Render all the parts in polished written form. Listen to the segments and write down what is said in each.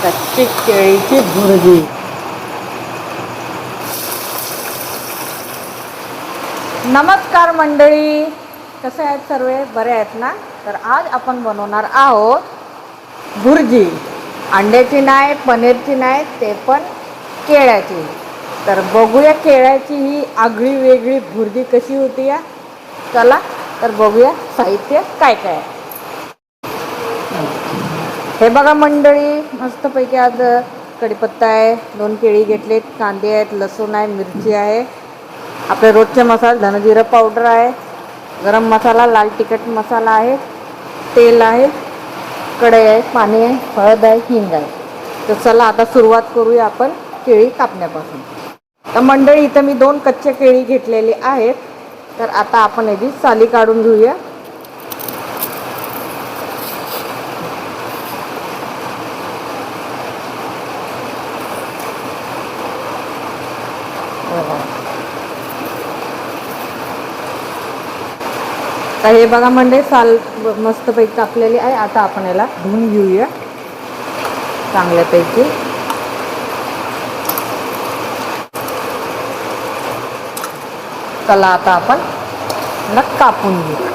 कच्ची केळीची भुर्जी. नमस्कार मंडळी, कसे आहेत सर्व? बरे आहेत ना? तर आज आपण बनवणार आहोत भुर्जी. अंड्याची नाही, पनीरची नाही, ते पण केळ्याची. तर बघूया केळ्याची ही आगळी वेगळी भुर्जी कशी होती या. चला तर बघूया साहित्य काय काय. हे बघा मंडळी, मस्तपैकी आज कढीपत्ता आहे, 2 केळी घेतलेत, कांदे आहेत, लसूण आहे, मिरची आहे, आपले रोजचे मसाले, धनजिरं पावडर आहे, गरम मसाला, लाल तिखट मसाला आहे, तेल आहे, कढई आहे, पाणी आहे, हळद आहे, हिंग आहे. तर चला आता सुरुवात करूया आपण केळी कापण्यापासून. तर मंडळी इथं मी 2 कच्चे केळी घेतलेले आहेत. तर आता आपण याची साली काढून घेऊया. तर हे बघा मंडळी, साल मस्तपैकी कापलेली आहे. आता आपण याला धुवून घेऊया चांगल्यापैकी. चला आता आपण याला कापून घेऊ.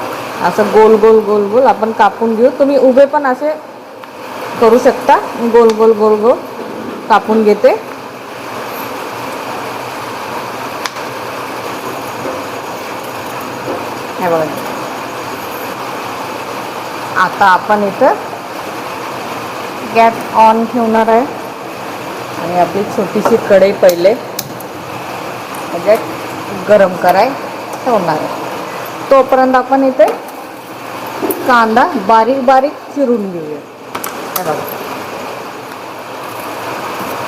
असं गोल गोल गोल गोल आपण कापून घेऊ. तुम्ही उभे पण असे करू शकता. गोल गोल गोल गोल कापून घेते. हे बघा, आता आपण इथं गॅस ऑन ठेवणार आहे आणि आपली छोटीशी कढई पहिले म्हणजे गरम कराय ठेवणार आहे. तोपर्यंत आपण इथे कांदा बारीक बारीक चिरून घेऊया. हे बघा,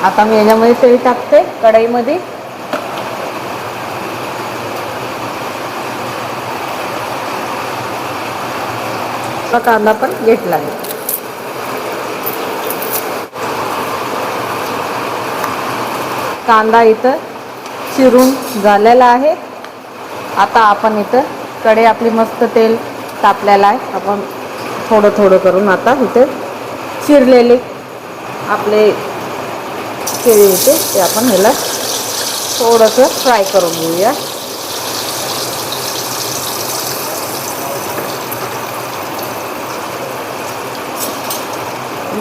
आता मी याच्यामध्ये तेल टाकते कढईमध्ये. कांदा पण घेतला आहे. कांदा इथं चिरून झालेला आहे. आता आपण इथं कढई आपली मस्त तेल तापलेलं आहे. आपण थोडं थोडं करून आता इथे चिरलेले आपले केळी होते ते आपण ह्याला थोडंसं फ्राय करून घेऊया.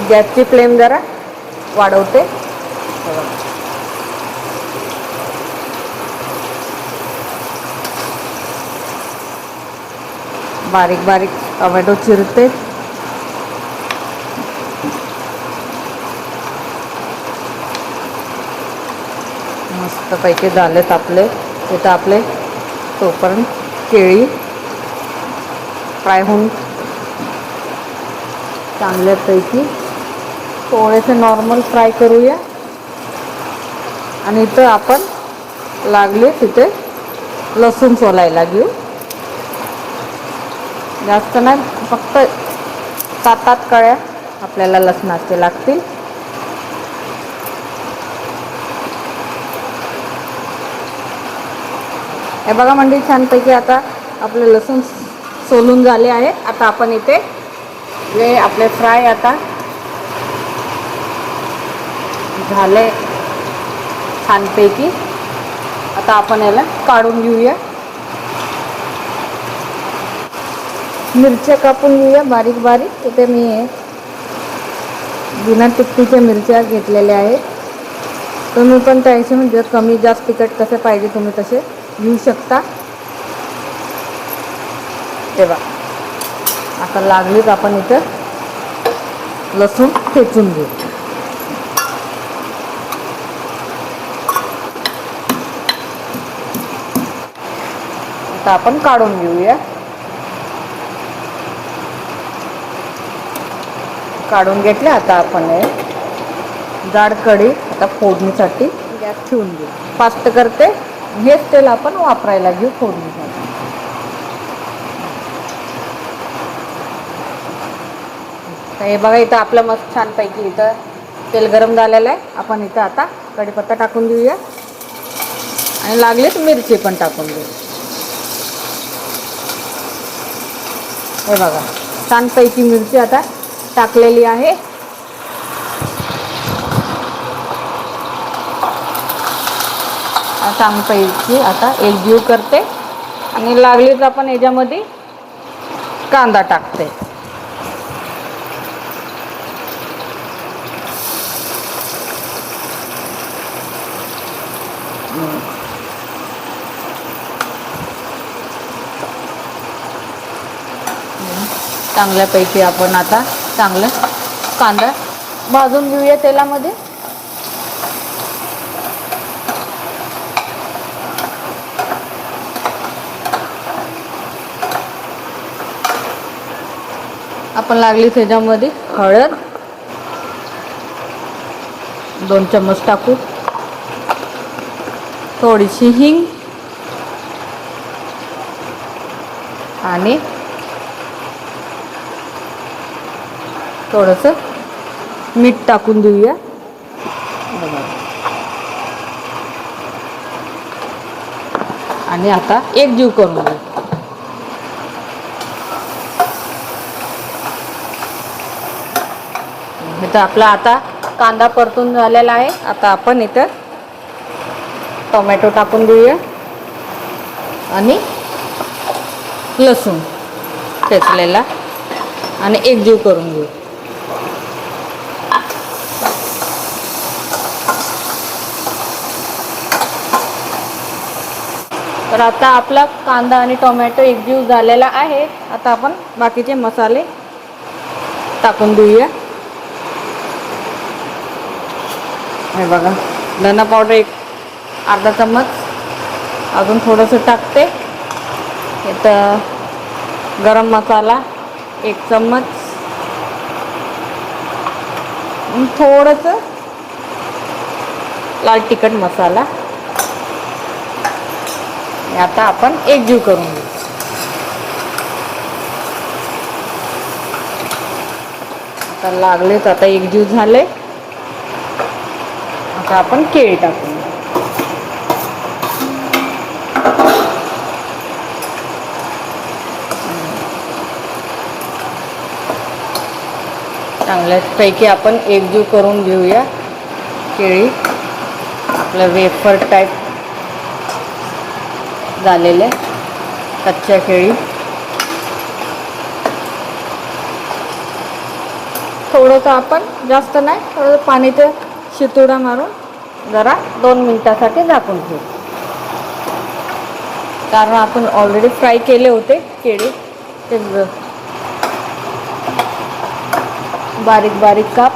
गॅसची फ्लेम जरा वाढवते. बारीक बारीक टोमॅटो चिरते. मस्तपैकी झालेत आपले. इथं आपले तोपर्यंत केळी फ्राय होऊन चांगल्यापैकी थोडेसे नॉर्मल फ्राय करूया. आणि इथं आपण लागले तिथे लसूण सोलायला घेऊ. जास्त नाही, फक्त 7-8 कळ्या आपल्याला लसणाचे लागतील. हे बघा मंडळी, छानपैकी आता आपले लसूण सोलून झाले आहेत. आता आपण इथे हे आपले फ्राय आता झाले छानपैकी. आता आपण याला काढून घेऊया. मिरच्या कापून घेऊया बारीक बारीक. इथे मी बिना तिखटीच्या मिरच्या घेतलेल्या आहेत. तुम्ही पण त्या हिशोबाने जर कमी जास्त तिखट कसे पाहिजे तुम्ही तसे घेऊ शकता. तेव्हा आता लागलीच आपण इथं लसूण ठेचून घेऊ. आता आपण काढून घेऊया. काढून घेतले. आता आपण जाड कढई आता फोडणीसाठी गॅस ठेवून घेऊ. फास्ट करते. हेच तेल आपण वापरायला घेऊ फोडणीसाठी. हे बघा, इथं आपलं मस्त छानपैकी इथं तेल गरम झालेलं आहे. आपण इथं आता कढीपत्ता टाकून देऊया आणि लागलेच मिरची पण टाकून देऊ. हे बघा, छानपैकी मिरची आता टाकलेली आहे. चांगल्यापैकी आता एकजीव करते आणि लागलीच आपण याच्यामध्ये कांदा टाकते. चांगल्यापैकी आपण आता चांगलं कांदा भाजून घेऊया तेलामध्ये. आपण लागली त्याच्यामध्ये हळद 2 चम्मच टाकू, थोडीशी हिंग आणि थोडंसं मीठ टाकून देऊया. आणि आता एकजीव करून घेऊ. इथं आपला आता कांदा परतून झालेला आहे. आता आपण इथं टोमॅटो टाकून देऊया आणि लसूण ठेचलेला आणि एकजीव करून घेऊ. तर आता आपला कांदा आणि टोमॅटो एकजीव झालेला आहे. आता आपण बाकीचे मसाले टाकून देऊया. हे बघा, धना पावडर एक अर्धा चम्मच, अजून थोडंसं टाकते. इथं गरम मसाला 1 चम्मच, थोडंसं लाल तिखट मसाला. आता आपण एकजीव करून घेऊ. आता लागलेच, आता एकजीव झाले. आता आपण केळी टाकून चांगल्यापैकी आपण एकजीव करून घेऊया. केळी आपलं वेफर टाईप झालेले कच्च्या केळी. थोडंसं आपण जास्त नाही, थोडं पाणीचं शितुडा मारून जरा 2 मिनिटासाठी झाकून ठेवू. कारण आपण ऑलरेडी फ्राय केले होते केळी, ते बारीक बारीक काप.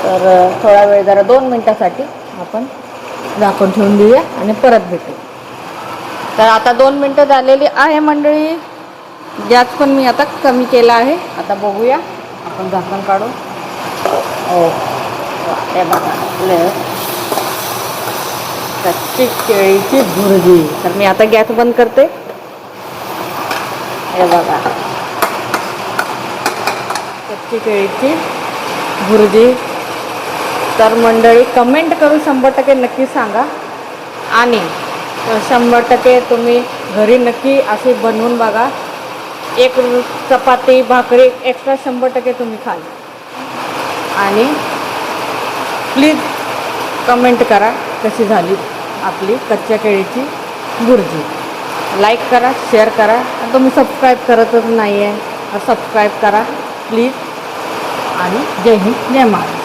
तर थोडा वेळ जरा 2 मिनिटासाठी आपण झाकून ठेवून देऊया आणि परत भेटू. तर आता 2 मिनटं झालेली आहे मंडळी. गॅस पण मी आता कमी केला आहे. आता बघूया, आपण झाकण काढू. हे बघा, कच्ची केळीची भुर्जी. तर मी आता गॅस बंद करते. हे बघा, कच्ची केळीची भुर्जी. तर मंडळी कमेंट करून 100% नक्की सांगा आणि 100% तुम्ही घरी नक्की असे बनवून बघा. एक चपाती भाकरी एक्स्ट्रा 100% तुम्ही खाल. आणि प्लीज कमेंट करा कशी झाली आपली कच्च्या केळीची भुर्जी. लाईक करा, शेअर करा. आणि तुम्ही सबस्क्राईब करतच नाही आहे, सबस्क्राईब करा प्लीज. आणि जय हिंद, जय महाराष्ट्र.